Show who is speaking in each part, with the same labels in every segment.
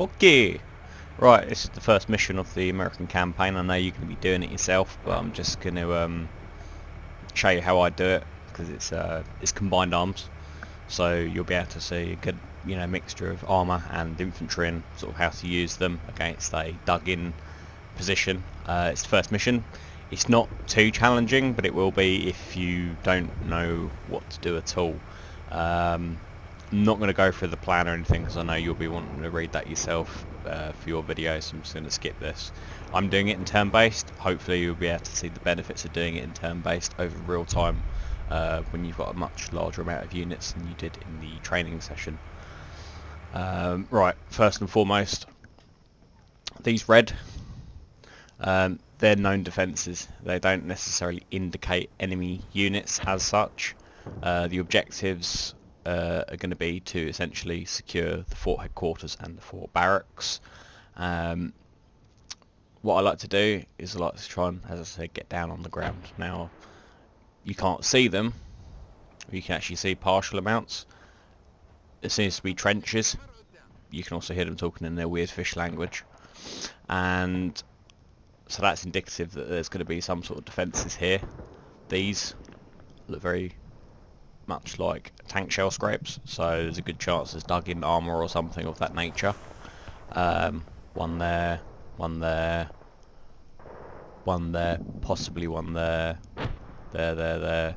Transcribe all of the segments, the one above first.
Speaker 1: Okay, right, this is the first mission of the American campaign. I know you're going to be doing it yourself, but I'm just going to show you how I do it, because it's combined arms, so you'll be able to see a good mixture of armour and infantry and sort of how to use them against a dug-in position. It's the first mission. It's not too challenging, but it will be if you don't know what to do at all. I'm not going to go through the plan or anything, because I know you'll be wanting to read that yourself for your video, so I'm just going to skip this. I'm doing it in turn-based. Hopefully you'll be able to see the benefits of doing it in turn-based over real time when you've got a much larger amount of units than you did in the training session. Right, first and foremost, these red, they're known defences. They don't necessarily indicate enemy units as such. The objectives are going to be to essentially secure the fort headquarters and the fort barracks. What I like to do is I like to try and, as I said, get down on the ground. Now, you can't see them, you can actually see partial amounts. There seems to be trenches. You can also hear them talking in their weird fish language, and so that's indicative that there's going to be some sort of defences here. These look very much like tank shell scrapes, so there's a good chance there's dug in armour or something of that nature. One there, one there, one there, possibly one there, there,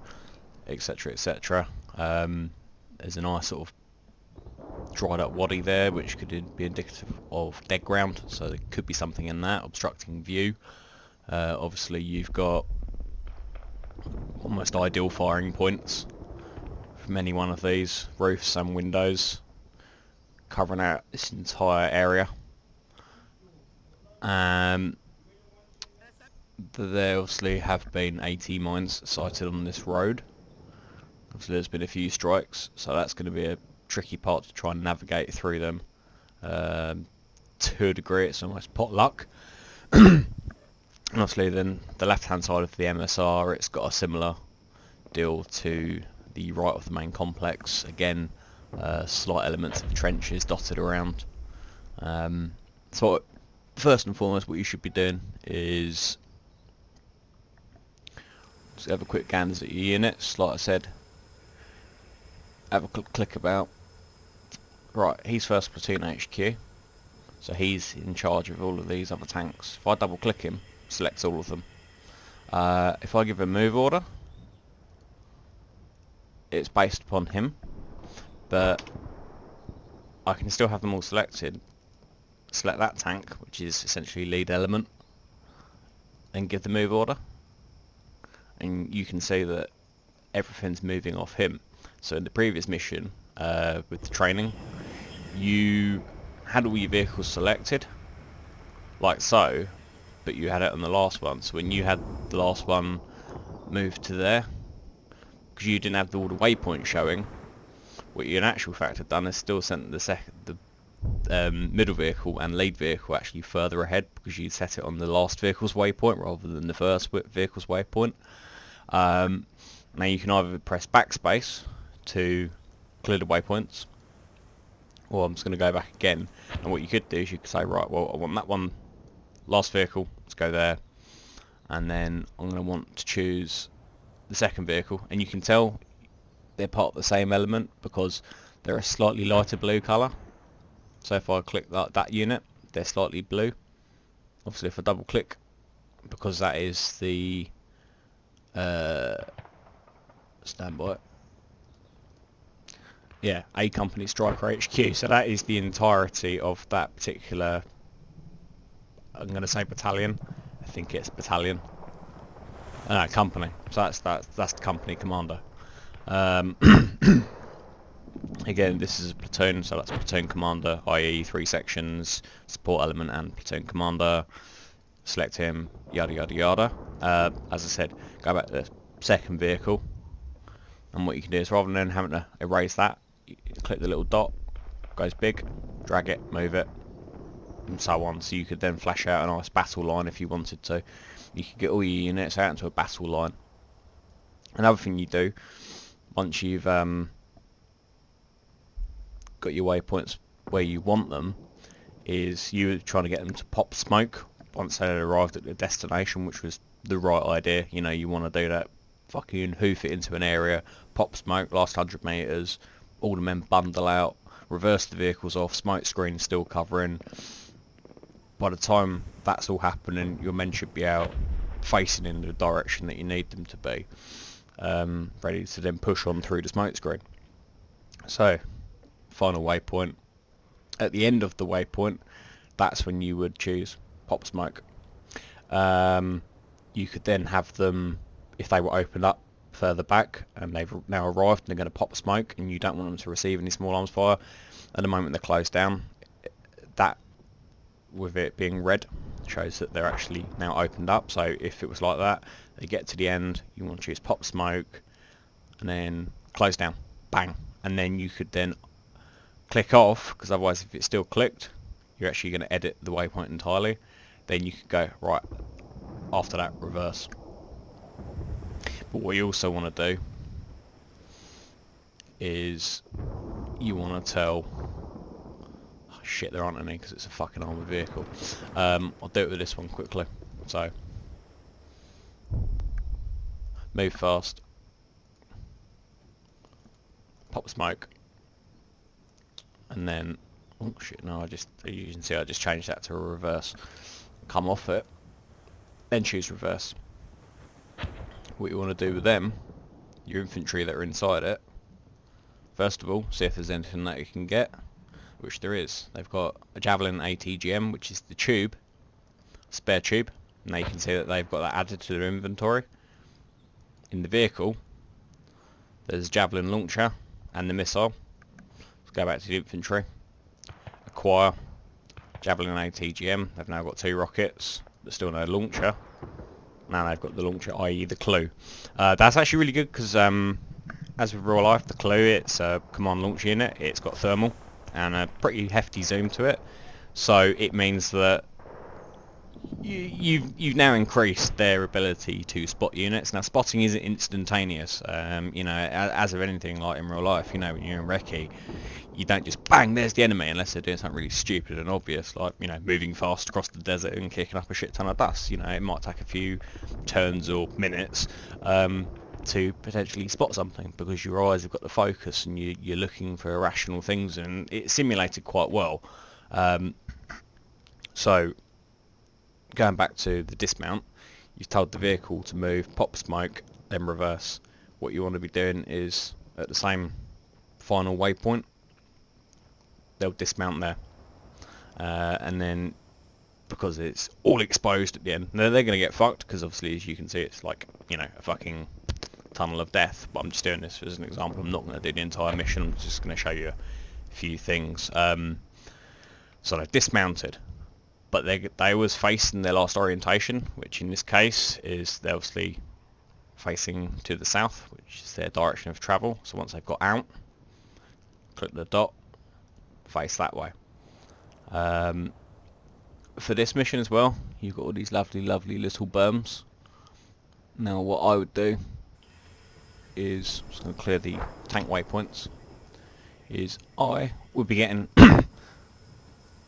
Speaker 1: etc, etc. There's a nice sort of dried up wadi there, which could be indicative of dead ground, so there could be something in that obstructing view. Obviously you've got almost ideal firing points from any one of these roofs and windows, covering out this entire area. There obviously have been AT mines sighted on this road. Obviously there's been a few strikes, so that's going to be a tricky part to try and navigate through them. To a degree it's almost pot luck. And obviously then the left hand side of the MSR, it's got a similar deal to the right of the main complex. Again, slight elements of trenches dotted around. So first and foremost what you should be doing is just have a quick gander at your units. Like I said, have a click about. Right, he's first platoon HQ, so he's in charge of all of these other tanks. If I double click him, selects all of them. If I give a move order, it's based upon him, but I can still have them all selected. Select that tank, which is essentially lead element, and give the move order, and you can see that everything's moving off him. So in the previous mission, with the training, you had all your vehicles selected like so, but you had it on the last one. So when you had the last one moved to there, because you didn't have all the waypoints showing, what you in actual fact have done is still sent the middle vehicle and lead vehicle actually further ahead, because you set it on the last vehicle's waypoint rather than the first vehicle's waypoint. Now you can either press backspace to clear the waypoints, or I'm just going to go back again, and what you could do is you could say, right, well I want that one last vehicle, let's go there, and then I'm going to want to choose the second vehicle, and you can tell they're part of the same element because they're a slightly lighter blue colour. So if I click that unit, they're slightly blue. Obviously if I double click, because that is the standby, yeah, A Company Striker HQ, so that is the entirety of that particular, I'm going to say battalion, I think it's battalion, company, so that's the company commander. Again, this is a platoon, so that's platoon commander, i.e. 3 sections, support element and platoon commander. Select him, yada yada yada. As I said, go back to the second vehicle, and what you can do is, rather than having to erase that, you click the little dot, goes big, drag it, move it, and so on. So you could then flash out a nice battle line if you wanted to. You could get all your units out into a battle line. Another thing you do, once you've got your waypoints where you want them, is you were trying to get them to pop smoke once they had arrived at their destination, which was the right idea. You know, you want to do that, fucking hoof it into an area, pop smoke, last 100 metres, all the men bundle out, reverse the vehicles off, smoke screen still covering. By the time that's all happening, your men should be out facing in the direction that you need them to be, ready to then push on through the smoke screen. So, final waypoint. At the end of the waypoint, that's when you would choose pop smoke. You could then have them, if they were opened up further back and they've now arrived and they're going to pop smoke and you don't want them to receive any small arms fire, at the moment they're closed down, that, with it being red, shows that they're actually now opened up. So if it was like that, they get to the end, you want to choose pop smoke and then close down, bang, and then you could then click off, because otherwise if it's still clicked, you're actually going to edit the waypoint entirely. Then you could go, right, after that, reverse. But what you also want to do is you want to tell, oh shit, there aren't any because it's a fucking armoured vehicle. I'll do it with this one quickly. So, move fast, pop smoke, and then, oh shit, no, you can see I just changed that to a reverse. Come off it, then choose reverse. What you want to do with them, your infantry that are inside it, first of all, see if there's anything that you can get, which there is. They've got a Javelin ATGM, which is the tube, spare tube, and you can see that they've got that added to their inventory. In the vehicle, there's a Javelin launcher and the missile. Let's go back to the infantry. Acquire Javelin ATGM. They've now got 2 rockets, but still no launcher. Now they've got the launcher, i.e. the Clue. That's actually really good because, as with real life, the Clue, it's a command launch unit. It's got thermal and a pretty hefty zoom to it. So it means that you've now increased their ability to spot units. Now spotting isn't instantaneous. You know, as of anything like in real life, you know, when you're in recce, you don't just bang, there's the enemy, unless they're doing something really stupid and obvious, like, you know, moving fast across the desert and kicking up a shit ton of dust. You know, it might take a few turns or minutes to potentially spot something because your eyes have got the focus and you're looking for irrational things, and it's simulated quite well. So going back to the dismount, you've told the vehicle to move, pop smoke, then reverse. What you want to be doing is, at the same final waypoint, they'll dismount there. And then, because it's all exposed at the end, they're going to get fucked, because obviously, as you can see, it's like, you know, a fucking tunnel of death. But I'm just doing this as an example. I'm not going to do the entire mission. I'm just going to show you a few things. So they've dismounted, but they was facing their last orientation, which in this case is they're obviously facing to the south, which is their direction of travel. So once they've got out, click the dot, face that way. For this mission as well, you've got all these lovely little berms. Now what I would do is, just going to clear the tank waypoints, is I would be getting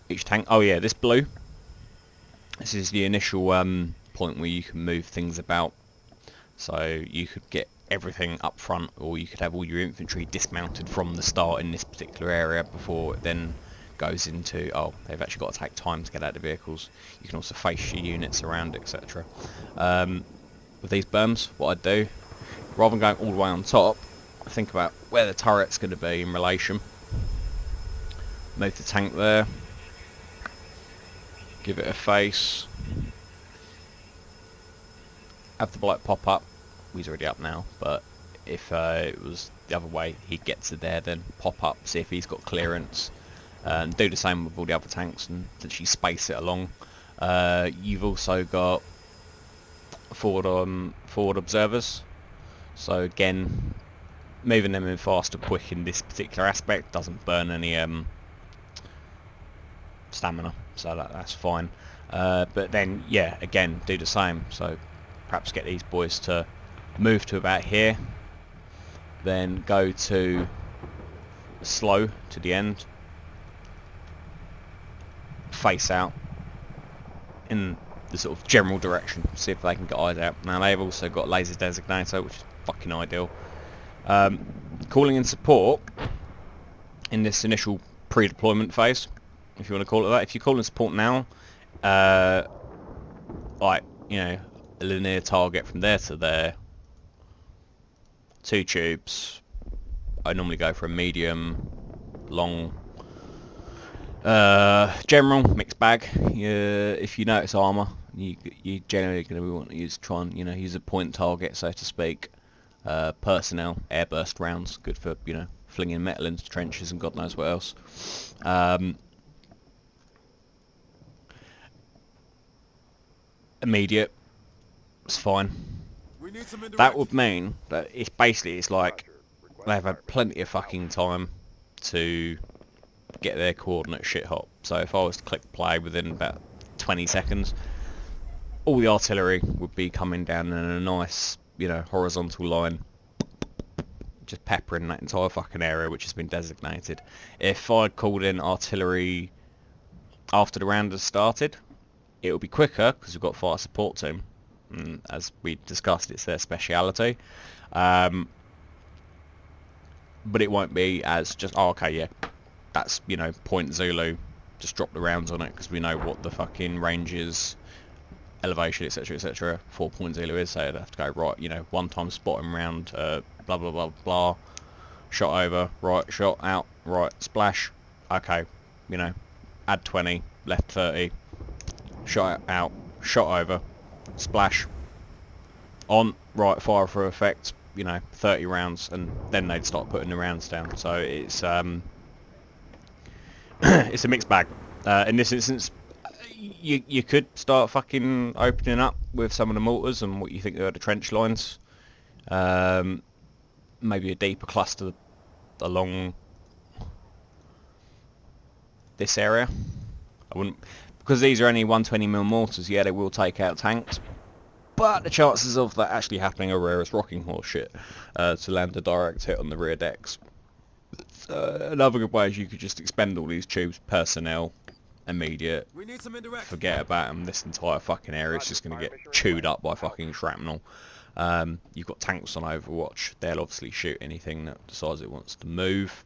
Speaker 1: each tank, oh yeah, this blue, this is the initial point where you can move things about. So you could get everything up front, or you could have all your infantry dismounted from the start in this particular area before it then goes into, oh, they've actually got to take time to get out of the vehicles. You can also face your units around, etc. With these berms, what I'd do, rather than going all the way on top, I think about where the turret's going to be in relation. Move the tank there. Give it a face. Have the bloke pop up. He's already up now, but if it was the other way, he'd get to there, then pop up, see if he's got clearance, and do the same with all the other tanks and actually space it along. You've also got forward observers, so again, moving them in fast or quick in this particular aspect doesn't burn any stamina, so that's fine. But then, yeah, again, do the same. So perhaps get these boys to move to about here, then go to slow to the end, face out in the sort of general direction, see if they can get eyes out. Now they've also got laser designator, which is fucking ideal. Calling in support in this initial pre-deployment phase, if you want to call it that. If you call in support now, like, you know, a linear target from there to there, 2 tubes. I normally go for a medium, long, general, mixed bag. If you notice armour, you generally going to want to use a point target, so to speak. Personnel, airburst rounds, good for, you know, flinging metal into trenches and God knows what else. Immediate, it's fine. That would mean that it's like they've had plenty of fucking time to get their coordinates shit hot. So if I was to click play within about 20 seconds, all the artillery would be coming down in a nice, you know, horizontal line, just peppering that entire fucking area which has been designated. If I called in artillery after the round has started, it will be quicker because we've got fire support team. And as we discussed, it's their speciality. But it won't be as just, oh, okay, yeah, that's, you know, point Zulu, just drop the rounds on it because we know what the fucking range is, elevation, etc, etc, 4 point Zulu is, so they'd have to go, right, you know, one time spotting round, blah blah blah blah, shot over, right, shot out, right, splash, okay, you know, add 20, left 30, shot out, shot over, splash, on, right, fire for effect, you know, 30 rounds, and then they'd start putting the rounds down. So it's it's a mixed bag. In this instance, you could start fucking opening up with some of the mortars and what you think are the trench lines. Maybe a deeper cluster along this area. I wouldn't, because these are only 120mm mortars. Yeah, they will take out tanks, but the chances of that actually happening are rare as rocking horse shit, to land a direct hit on the rear decks. Another good way is you could just expend all these tubes, personnel, immediate, forget about them. This entire fucking area is just going to get chewed up by fucking shrapnel. You've got tanks on Overwatch. They'll obviously shoot anything that decides it wants to move.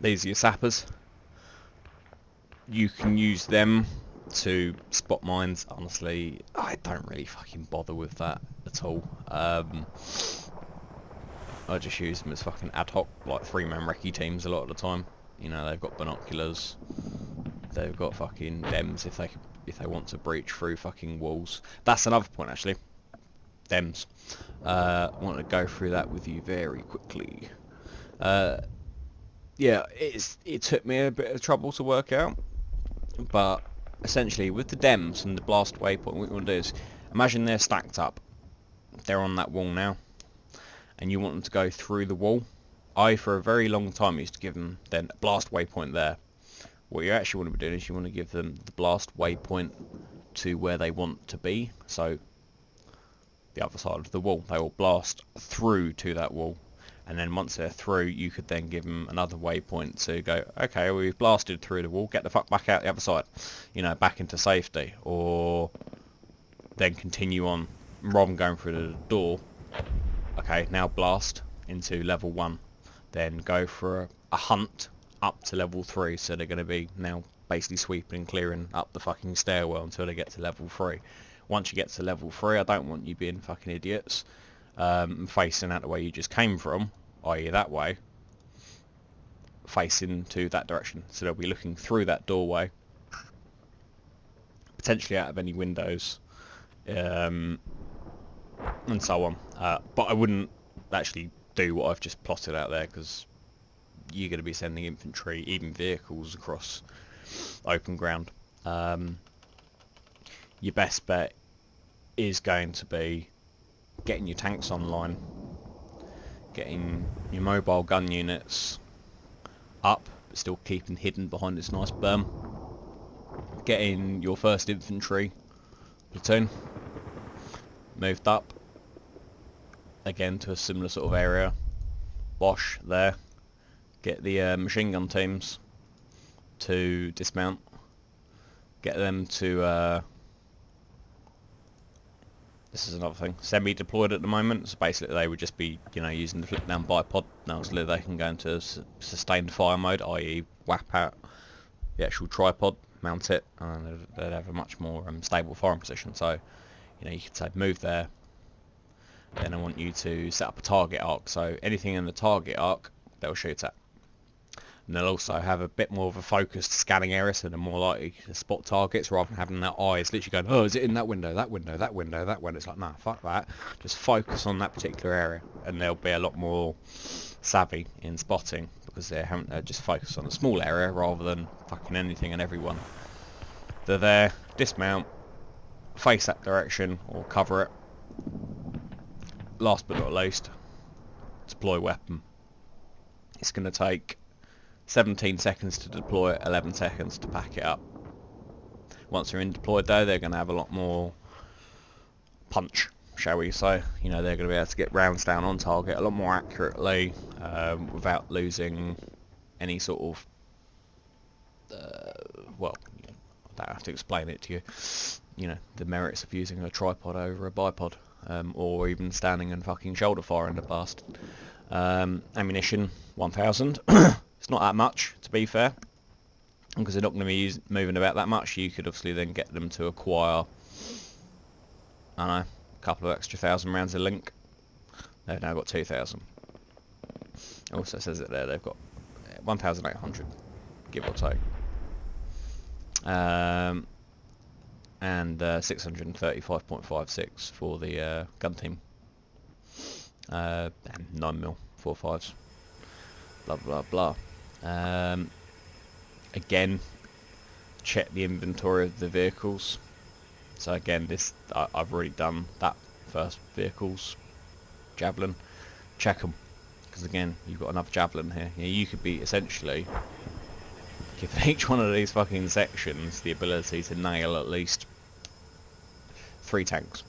Speaker 1: These are your sappers. You can use them to spot mines. Honestly, I don't really fucking bother with that at all. I just use them as fucking ad hoc, like 3-man recce teams a lot of the time. You know, they've got binoculars, they've got fucking dems if they want to breach through fucking walls. That's another point actually. Dems. I want to go through that with you very quickly. Yeah, it took me a bit of trouble to work out, but essentially with the dems and the blast waypoint, what you want to do is imagine they're stacked up. They're on that wall now, and you want them to go through the wall. I, for a very long time, used to give them then a blast waypoint there. What you actually want to be doing is you want to give them the blast waypoint to where they want to be, so the other side of the wall. They will blast through to that wall, and then once they're through, you could then give them another waypoint to go, okay, we've blasted through the wall, get the fuck back out the other side, you know, back into safety, or then continue on, rather than going through the door. Okay, now blast into level 1, then go for a hunt up to level 3, so they're going to be now basically sweeping and clearing up the fucking stairwell until they get to level 3. Once you get to level 3, I don't want you being fucking idiots, facing out the way you just came from, i.e. that way, facing to that direction, so they'll be looking through that doorway, potentially out of any windows, and so on. But I wouldn't actually do what I've just plotted out there, because you're going to be sending infantry, even vehicles, across open ground. Your best bet is going to be getting your tanks online, getting your mobile gun units up, but still keeping hidden behind this nice berm, getting your first infantry platoon moved up again to a similar sort of area, Bosch there, get the machine gun teams to dismount, get them to this is another thing, semi-deployed at the moment, so basically they would just be, you know, using the flip down bipod. Now so they can go into sustained fire mode, i.e. whap out the actual tripod, mount it, and they'd have a much more stable firing position. So, you know, you could say move there, then I want you to set up a target arc, so anything in the target arc they'll shoot at. And they'll also have a bit more of a focused scanning area, so they're more likely to spot targets rather than having their eyes literally going, oh, is it in that window, that window, that window, that window. It's like, nah, fuck that. Just focus on that particular area, and they'll be a lot more savvy in spotting because they're just focused on a small area rather than fucking anything and everyone. They're there, dismount, face that direction or cover it. Last but not least, deploy weapon. It's going to take 17 seconds to deploy it, 11 seconds to pack it up. Once they're in deployed though, they're going to have a lot more punch, shall we say. You know, they're going to be able to get rounds down on target a lot more accurately, without losing any sort of, well, I don't have to explain it to you. You know, the merits of using a tripod over a bipod, or even standing and fucking shoulder fire in the past. Ammunition, 1,000. It's not that much, to be fair, because they're not going to be moving about that much. You could obviously then get them to acquire, I don't know, a couple of extra 1,000 rounds of link. They've now got 2,000. It also says it there, they've got 1,800, give or take. And 635.56 for the gun team. And 9mm 4.5s. Blah blah blah. Again, check the inventory of the vehicles. So again, this I've already done that first vehicles javelin. Check them, because again, you've got another javelin here. You could be essentially giving each one of these fucking sections the ability to nail at least 3 tanks.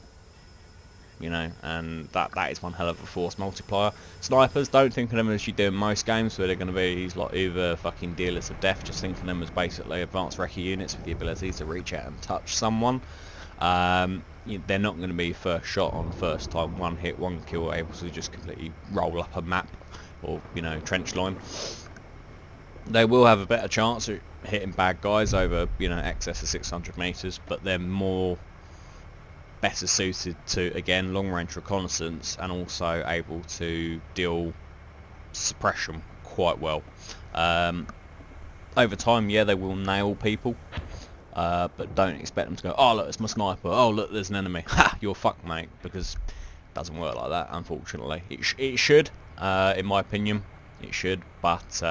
Speaker 1: You know, and that is one hell of a force multiplier. Snipers, don't think of them as you do in most games where they're going to be like either fucking dealers of death. Just think of them as basically advanced recce units with the ability to reach out and touch someone. They're not going to be first shot on first time, one hit, one kill, able to just completely roll up a map or, you know, trench line. They will have a better chance of hitting bad guys over, you know, excess of 600 meters, but they're more better suited to, again, long range reconnaissance, and also able to deal suppression quite well. Over time, yeah, they will nail people, but don't expect them to go, oh look, it's my sniper, oh look, there's an enemy, ha, you're fucked, mate, because it doesn't work like that, unfortunately. It should, in my opinion, it should, but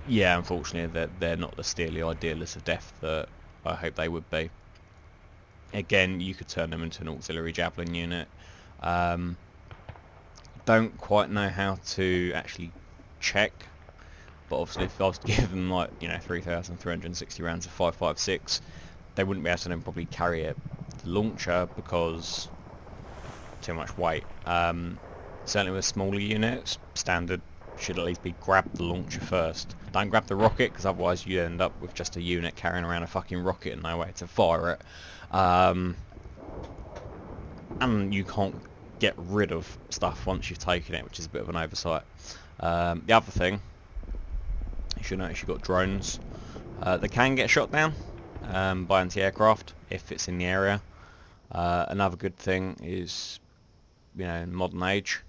Speaker 1: yeah, unfortunately they're not the steely-eyed dealers of death that I hope they would be. Again, you could turn them into an auxiliary javelin unit. Don't quite know how to actually check, but obviously if I was to give them, like, you know, 3,360 rounds of 5.56, they wouldn't be able to then probably carry the launcher because too much weight. Certainly with smaller units, standard should at least be grab the launcher first. Don't grab the rocket, because otherwise you end up with just a unit carrying around a fucking rocket and no way to fire it. And you can't get rid of stuff once you've taken it, which is a bit of an oversight. The other thing, you should notice you've got drones. They can get shot down by anti-aircraft if it's in the area. Another good thing is, you know, in modern age,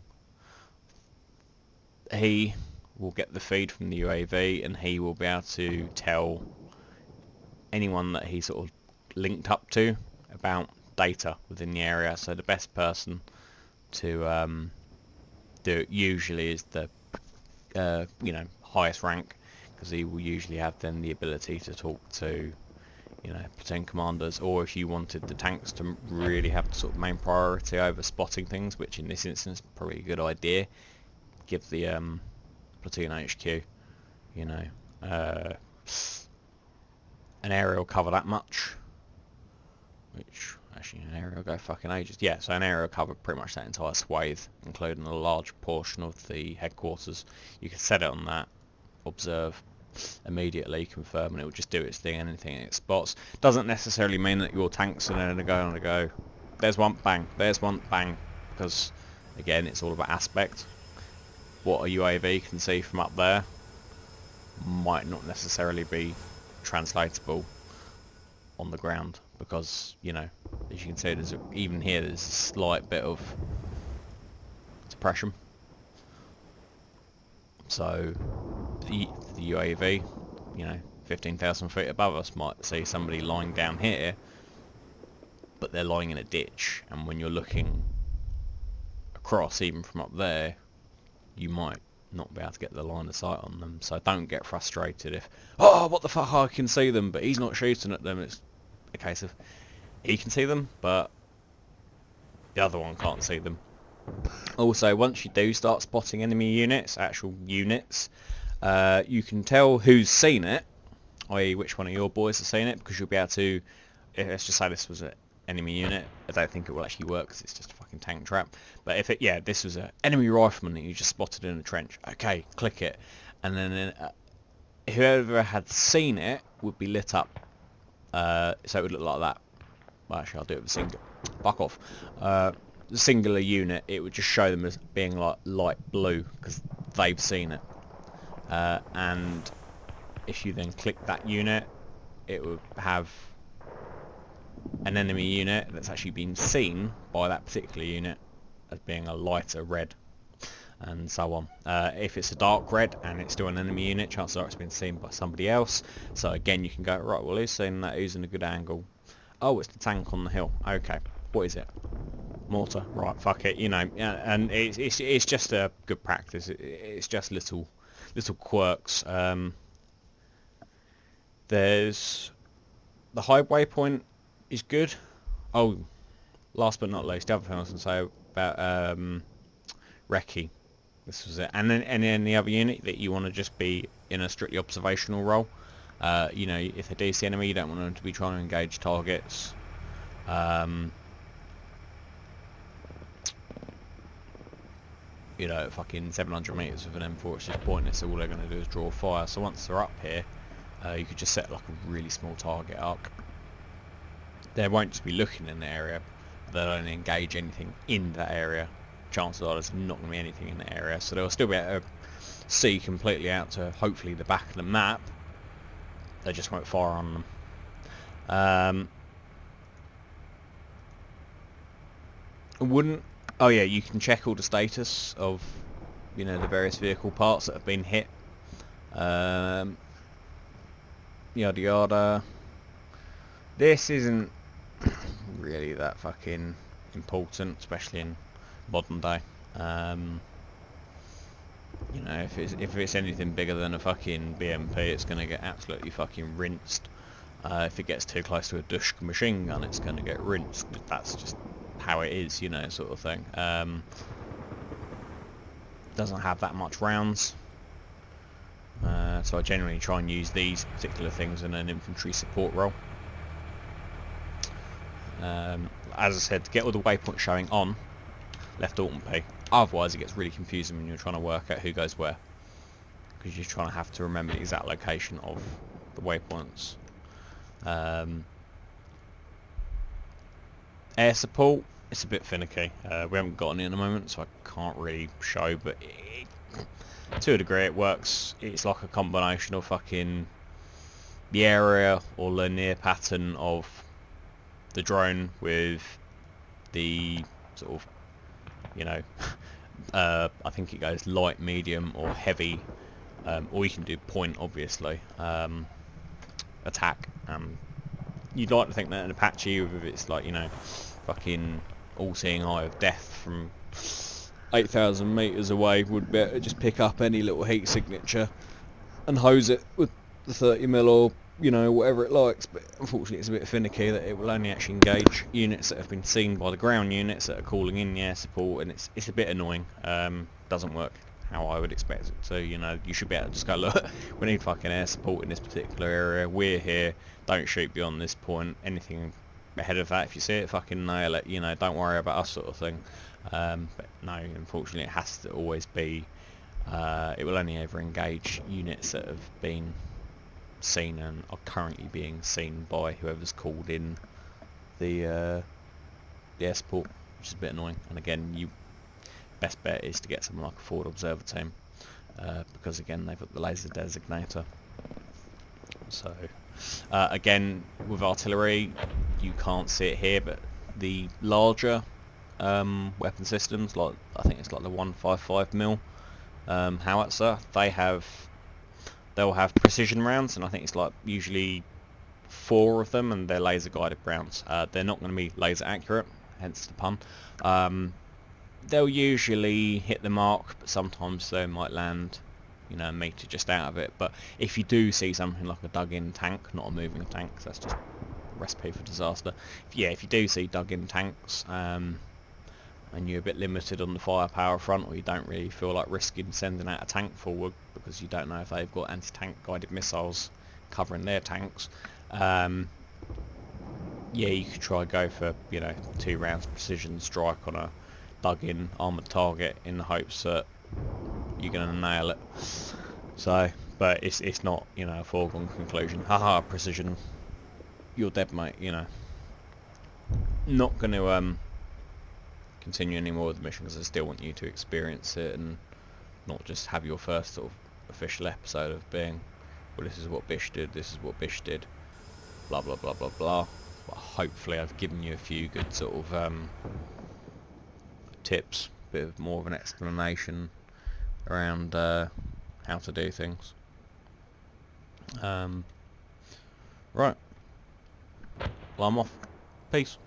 Speaker 1: he will get the feed from the UAV, and he will be able to tell anyone that he sort of linked up to about data within the area. So the best person to do it usually is the you know, highest rank, because he will usually have then the ability to talk to, you know, platoon commanders, or if you wanted the tanks to really have the sort of main priority over spotting things, which in this instance probably a good idea, give the platoon HQ, you know, an area will cover that much, which actually an area will go fucking ages. Yeah, so an area will cover pretty much that entire swathe, including a large portion of the headquarters. You can set it on that, observe, immediately confirm, and it will just do its thing. Anything it spots doesn't necessarily mean that your tanks are going to go on to go, there's one, bang, there's one, bang, because again it's all about aspect. What a UAV can see from up there might not necessarily be translatable on the ground, because, you know, as you can see, even here there's a slight bit of depression. So the UAV, you know, 15,000 feet above us might see somebody lying down here, but they're lying in a ditch, and when you're looking across, even from up there, you might not be able to get the line of sight on them. So don't get frustrated if, oh, what the fuck, I can see them, but he's not shooting at them. It's a case of, he can see them, but the other one can't see them. Also, once you do start spotting enemy units, actual units, you can tell who's seen it, i.e. which one of your boys has seen it, because you'll be able to, let's just say this was an enemy unit. I don't think it will actually work because it's just a fucking tank trap. But if it, yeah, this was an enemy rifleman that you just spotted in a trench, okay, click it, and then whoever had seen it would be lit up. So it would look like that. Well, actually, I'll do it with a single. Fuck off. Singular unit, it would just show them as being like light blue because they've seen it. And if you then click that unit, it would have an enemy unit that's actually been seen by that particular unit as being a lighter red, and so on. If it's a dark red and it's still an enemy unit, chances are it's been seen by somebody else. So again, you can go, right, well, who's seen that, who's in a good angle? Oh, it's the tank on the hill. Okay, what is it? Mortar. Right, fuck it, you know. And it's just a good practice. It's just little quirks. There's the high waypoint is good. Oh, last but not least, the other thing I was going to say about recce. This was it. And then any other unit that you want to just be in a strictly observational role. You know, if they do see enemy, you don't want them to be trying to engage targets. You know, fucking 700 metres with an M4, it's just pointless. All they're going to do is draw fire. So once they're up here, you could just set like a really small target up. They won't just be looking in the area, they'll only engage anything in that area. Chances are there's not going to be anything in the area, so they'll still be able to see completely out to hopefully the back of the map. They just won't fire on them. Oh yeah, you can check all the status of, you know, the various vehicle parts that have been hit. Yada yada. This isn't really that fucking important, especially in modern day. You know, if it's anything bigger than a fucking BMP, it's going to get absolutely fucking rinsed. If it gets too close to a Dushk machine gun, it's going to get rinsed. That's just how it is, you know, sort of thing. Doesn't have that much rounds. So I generally try and use these particular things in an infantry support role. As I said, to get all the waypoints showing on, left Alt and P. Otherwise it gets really confusing when you're trying to work out who goes where, because you're trying to have to remember the exact location of the waypoints. Air support, it's a bit finicky. We haven't got any at the moment, so I can't really show, but to a degree it works. It's like a combination of fucking the area or linear pattern of the drone with the sort of, you know, I think it goes light, medium or heavy, or you can do point, obviously, attack. You'd like to think that an Apache, with its, like, you know, fucking all-seeing eye of death from 8,000 metres away, would be able to just pick up any little heat signature and hose it with the 30mm or, you know, whatever it likes. But unfortunately it's a bit finicky that it will only actually engage units that have been seen by the ground units that are calling in the air support, and it's a bit annoying. Doesn't work how I would expect it to. You know, you should be able to just go, look, we need fucking air support in this particular area, we're here, don't shoot beyond this point, anything ahead of that, if you see it, fucking nail it, you know, don't worry about us, sort of thing. But no, unfortunately it has to always be It will only ever engage units that have been seen and are currently being seen by whoever's called in the air support, which is a bit annoying. And again, you best bet is to get someone like a forward observer team, because again they've got the laser designator. So again, with artillery, you can't see it here, but the larger weapon systems, like I think it's like the 155mm howitzer, they'll have precision rounds, and I think it's like usually 4 of them, and they're laser guided rounds. They're not going to be laser accurate, hence the pun. They'll usually hit the mark, but sometimes they might land, you know, a meter just out of it. But if you do see something like a dug-in tank, not a moving tank, 'cause that's just a recipe for disaster. If you do see dug-in tanks, and you're a bit limited on the firepower front, or you don't really feel like risking sending out a tank forward because you don't know if they've got anti-tank guided missiles covering their tanks, you could try go for, you know, 2 rounds precision strike on a dug-in armoured target in the hopes that you're going to nail it. So, but it's not, you know, a foregone conclusion. Haha, precision, you're dead, mate. You know, not going to continue anymore with the mission because I still want you to experience it and not just have your first sort of official episode of being, well, this is what Bish did, this is what Bish did, blah blah blah blah blah. But hopefully I've given you a few good sort of tips, a bit of more of an explanation around how to do things. Right, well, I'm off. Peace.